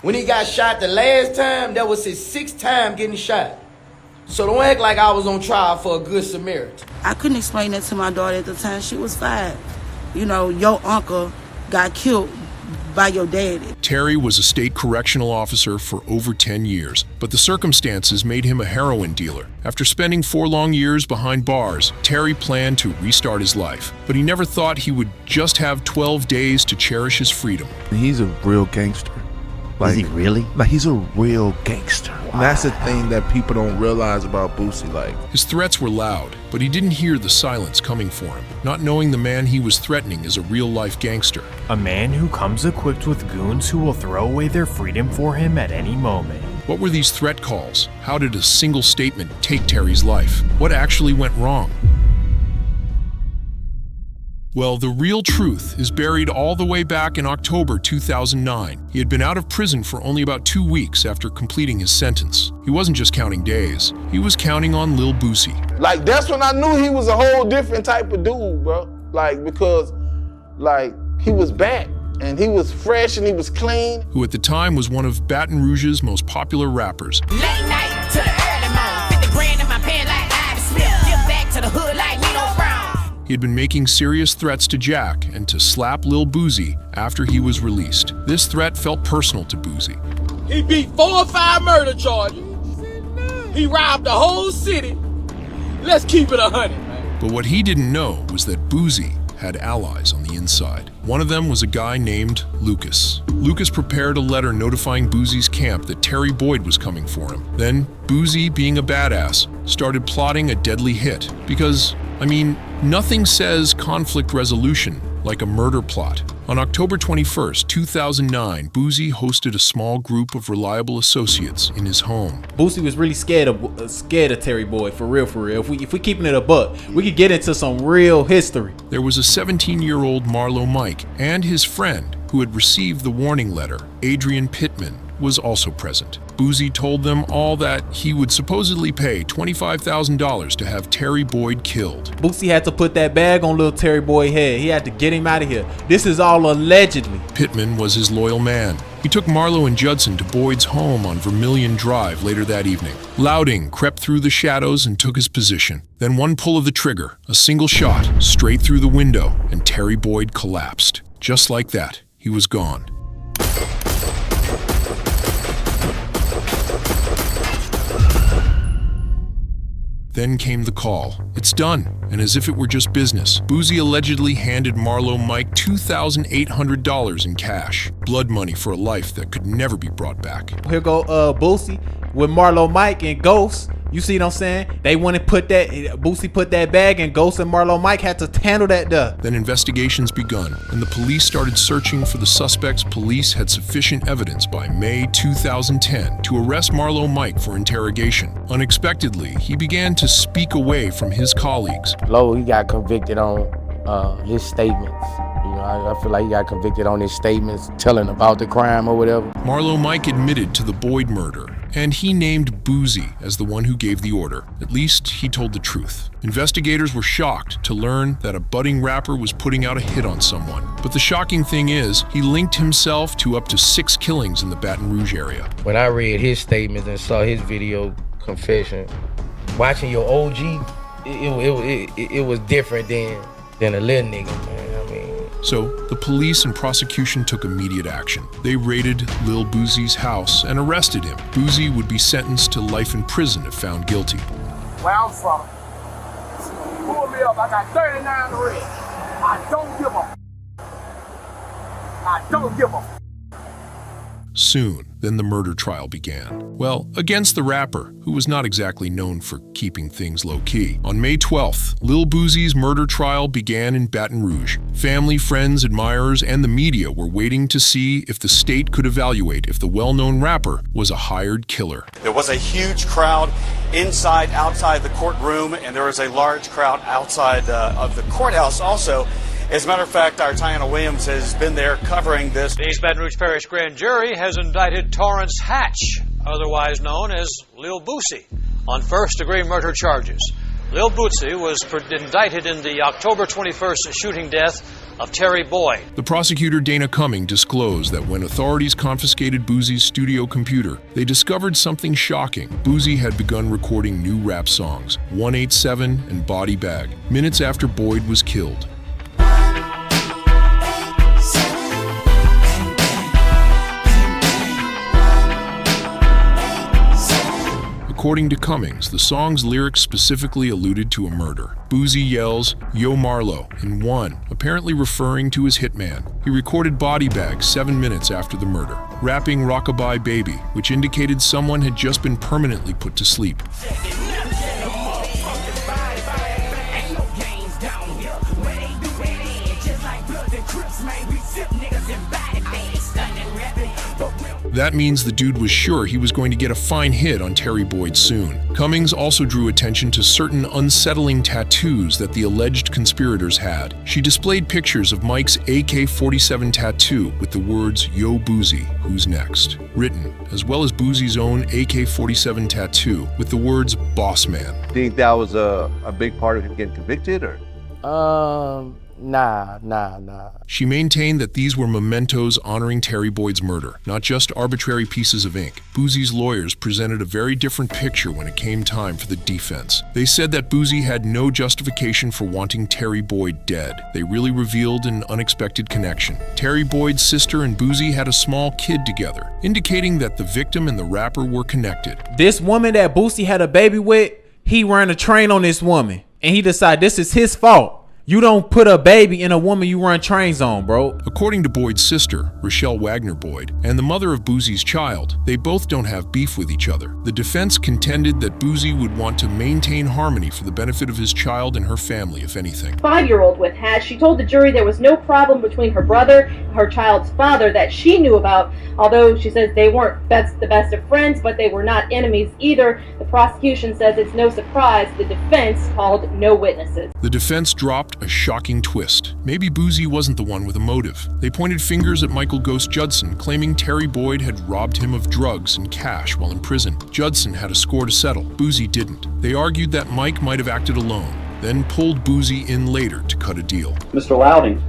When he got shot the last time, that was his 6th time getting shot. So don't act like I was on trial for a good Samaritan. I couldn't explain that to my daughter at the time. She was 5. You know, your uncle got killed by your daddy. Terry was a state correctional officer for over 10 years, but the circumstances made him a heroin dealer. After spending 4 long years behind bars, Terry planned to restart his life, but he never thought he would just have 12 days to cherish his freedom. He's a real gangster. Is he really? Like, he's a real gangster. Wow. And that's the thing that people don't realize about Boosie. Like, his threats were loud, but he didn't hear the silence coming for him, not knowing the man he was threatening is a real-life gangster. A man who comes equipped with goons who will throw away their freedom for him at any moment. What were these threat calls? How did a single statement take Terry's life? What actually went wrong? Well, the real truth is buried all the way back in October 2009. He had been out of prison for only about 2 weeks after completing his sentence. He wasn't just counting days, he was counting on Lil Boosie. Like, that's when I knew he was a whole different type of dude, bro. Like, because, like, he was back, and he was fresh, and he was clean. Who at the time was one of Baton Rouge's most popular rappers. Late night to the early morning, 50 grand in my pen like Ivy Smith. Give back to the hood like Nino Brown. He had been making serious threats to Jack and to slap Lil Boosie after he was released. This threat felt personal to Boosie. He beat 4 or 5 murder charges. He robbed the whole city. Let's keep it 100, man. But what he didn't know was that Boosie had allies on the inside. One of them was a guy named Lucas. Lucas prepared a letter notifying Boosie's camp that Terry Boyd was coming for him. Then, Boosie, being a badass, started plotting a deadly hit. Because, I mean, nothing says conflict resolution like a murder plot. On October 21st, 2009, Boosie hosted a small group of reliable associates in his home. Boosie was really scared of Terry Boyd, for real. If we keeping it a buck, we could get into some real history. There was a 17-year-old Marlo Mike and his friend who had received the warning letter, Adrian Pittman, was also present. Boosie told them all that he would supposedly pay $25,000 to have Terry Boyd killed. Boosie had to put that bag on little Terry Boyd's head. He had to get him out of here. This is all allegedly. Pittman was his loyal man. He took Marlo and Judson to Boyd's home on Vermilion Drive later that evening. Louding crept through the shadows and took his position. Then one pull of the trigger, a single shot, straight through the window, and Terry Boyd collapsed. Just like that, he was gone. Then came the call. It's done. And as if it were just business, Boosie allegedly handed Marlo Mike $2,800 in cash. Blood money for a life that could never be brought back. Here go Boosie with Marlo Mike and Ghost. You see what I'm saying? They want to put that, Boosie put that bag and Ghost and Marlo Mike had to handle that duh. Then investigations begun, and the police started searching for the suspects. Police had sufficient evidence by May 2010 to arrest Marlo Mike for interrogation. Unexpectedly, he began to speak away from his colleagues. He got convicted on his statements. You know, I feel like he got convicted on his statements, telling about the crime or whatever. Marlo Mike admitted to the Boyd murder, and he named Boosie as the one who gave the order. At least he told the truth. Investigators were shocked to learn that a budding rapper was putting out a hit on someone. But the shocking thing is, he linked himself to up to 6 killings in the Baton Rouge area. When I read his statements and saw his video confession, watching your OG, it was different than a little nigga, man. So, the police and prosecution took immediate action. They raided Lil Boosie's house and arrested him. Boosie would be sentenced to life in prison if found guilty. Where I'm from, pull me up, I got 39 red. I don't give a I don't give a Soon, then the murder trial began. Well, against the rapper, who was not exactly known for keeping things low-key. On May 12th, Lil Boosie's murder trial began in Baton Rouge. Family, friends, admirers, and the media were waiting to see if the state could evaluate if the well-known rapper was a hired killer. There was a huge crowd outside the courtroom, and there was a large crowd outside of the courthouse also. As a matter of fact, our Tiana Williams has been there covering this. The East Baton Rouge Parish Grand Jury has indicted Torrance Hatch, otherwise known as Lil Boosie, on first-degree murder charges. Lil Boosie was indicted in the October 21st shooting death of Terry Boyd. The prosecutor Dana Cumming disclosed that when authorities confiscated Boosie's studio computer, they discovered something shocking. Boosie had begun recording new rap songs, 187 and Body Bag, minutes after Boyd was killed. According to Cummings, the song's lyrics specifically alluded to a murder. Boosie yells, "Yo Marlo," in one, apparently referring to his hitman. He recorded Body Bag 7 minutes after the murder, rapping Rockabye Baby, which indicated someone had just been permanently put to sleep. That means the dude was sure he was going to get a fine hit on Terry Boyd soon. Cummings also drew attention to certain unsettling tattoos that the alleged conspirators had. She displayed pictures of Mike's AK-47 tattoo with the words "Yo Boosie, who's next?" written, as well as Boosie's own AK-47 tattoo with the words "Boss Man." Think that was a big part of him getting convicted, or? Nah. She maintained that these were mementos honoring Terry Boyd's murder, not just arbitrary pieces of ink. Boosie's lawyers presented a very different picture when it came time for the defense. They said that Boosie had no justification for wanting Terry Boyd dead. They really revealed an unexpected connection. Terry Boyd's sister and Boosie had a small kid together, indicating that the victim and the rapper were connected. This woman that Boosie had a baby with, he ran a train on this woman, and he decided this is his fault. You don't put a baby in a woman you run trains on, bro. According to Boyd's sister, Rochelle Wagner Boyd, and the mother of Boosie's child, they both don't have beef with each other. The defense contended that Boosie would want to maintain harmony for the benefit of his child and her family, if anything. 5-year-old with Hatch, she told the jury there was no problem between her brother and her child's father that she knew about, although she says they weren't the best of friends, but they were not enemies either. The prosecution says it's no surprise the defense called no witnesses. The defense dropped a shocking twist. Maybe Boosie wasn't the one with a motive. They pointed fingers at Michael Ghost Judson, claiming Terry Boyd had robbed him of drugs and cash while in prison. Judson had a score to settle. Boosie didn't. They argued that Mike might have acted alone, then pulled Boosie in later to cut a deal. Mr. Louding,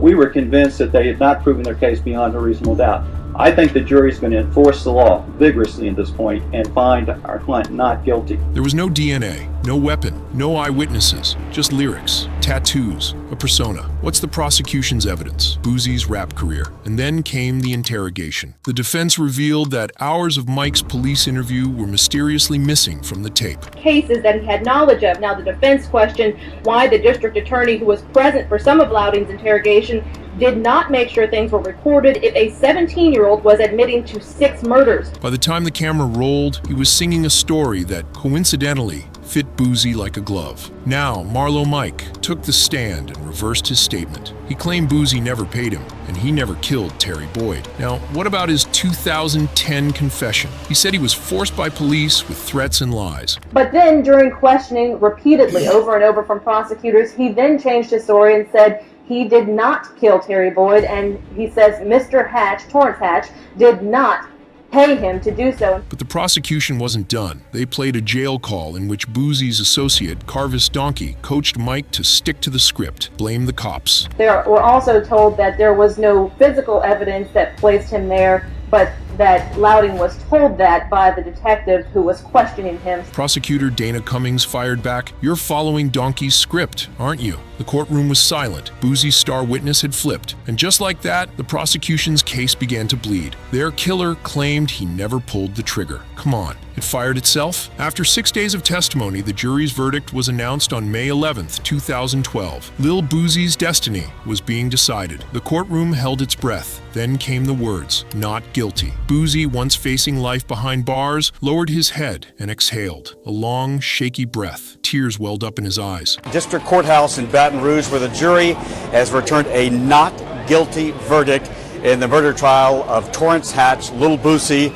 we were convinced that they had not proven their case beyond a reasonable doubt. I think the jury is going to enforce the law vigorously at this point and find our client not guilty. There was no DNA, no weapon, no eyewitnesses, just lyrics, tattoos, a persona. What's the prosecution's evidence? Boosie's rap career. And then came the interrogation. The defense revealed that hours of Mike's police interview were mysteriously missing from the tape. Cases that he had knowledge of. Now the defense questioned why the district attorney who was present for some of Louding's interrogation did not make sure things were recorded if a 17-year-old was admitting to 6 murders. By the time the camera rolled, he was singing a story that coincidentally fit Boosie like a glove. Now, Marlo Mike took the stand and reversed his statement. He claimed Boosie never paid him, and he never killed Terry Boyd. Now, what about his 2010 confession? He said he was forced by police with threats and lies. But then, during questioning repeatedly over and over from prosecutors, he then changed his story and said he did not kill Terry Boyd, and he says Mr. Hatch, Torrance Hatch, did not pay him to do so. But the prosecution wasn't done. They played a jail call in which Boosie's associate, Carvis Donkey, coached Mike to stick to the script, blame the cops. They were also told that there was no physical evidence that placed him there, but that Louding was told that by the detective who was questioning him. Prosecutor Dana Cummings fired back, "You're following Donkey's script, aren't you?" The courtroom was silent. Boosie's star witness had flipped. And just like that, the prosecution's case began to bleed. Their killer claimed he never pulled the trigger. Come on, it fired itself? After 6 days of testimony, the jury's verdict was announced on May 11th, 2012. Lil Boosie's destiny was being decided. The courtroom held its breath. Then came the words, "Not guilty." Boosie, once facing life behind bars, lowered his head and exhaled. A long, shaky breath. Tears welled up in his eyes. District Courthouse in Baton Rouge, where the jury has returned a not guilty verdict in the murder trial of Torrance Hatch, Lil Boosie.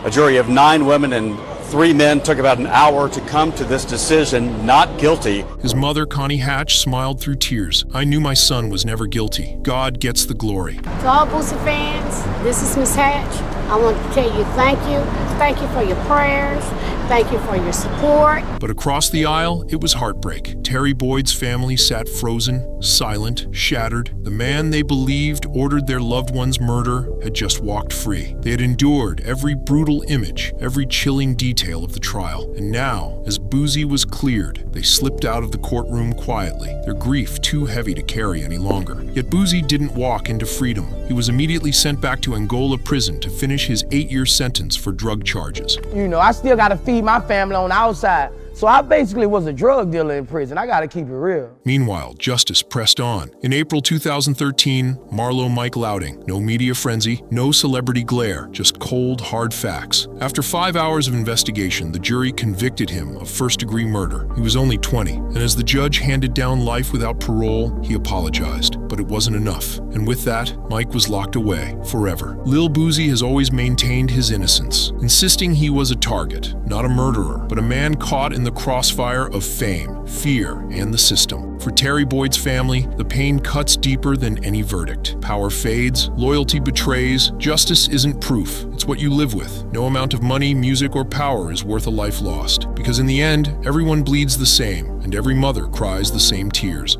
A jury of 9 women and 3 men took about an hour to come to this decision, not guilty. His mother, Connie Hatch, smiled through tears. "I knew my son was never guilty. God gets the glory." To all Boosie fans, this is Miss Hatch. I want to tell you thank you. Thank you for your prayers. Thank you for your support. But across the aisle, it was heartbreak. Terry Boyd's family sat frozen, silent, shattered. The man they believed ordered their loved one's murder had just walked free. They had endured every brutal image, every chilling detail of the trial. And now, as Boosie was cleared, they slipped out of the courtroom quietly, their grief too heavy to carry any longer. Yet Boosie didn't walk into freedom. He was immediately sent back to Angola prison to finish his 8-year sentence for drug charges. You know, I still gotta feed my family on the outside. So I basically was a drug dealer in prison. I gotta keep it real. Meanwhile, justice pressed on. In April 2013, Marlo Mike outing. No media frenzy, no celebrity glare, just cold, hard facts. After 5 hours of investigation, the jury convicted him of first-degree murder. He was only 20, and as the judge handed down life without parole, he apologized. But it wasn't enough. And with that, Mike was locked away forever. Lil Boosie has always maintained his innocence, insisting he was a target, not a murderer, but a man caught in the crossfire of fame, fear, and the system. For Terry Boyd's family, the pain cuts deeper than any verdict. Power fades, loyalty betrays, justice isn't proof, it's what you live with. No amount of money, music, or power is worth a life lost. Because in the end, everyone bleeds the same, and every mother cries the same tears.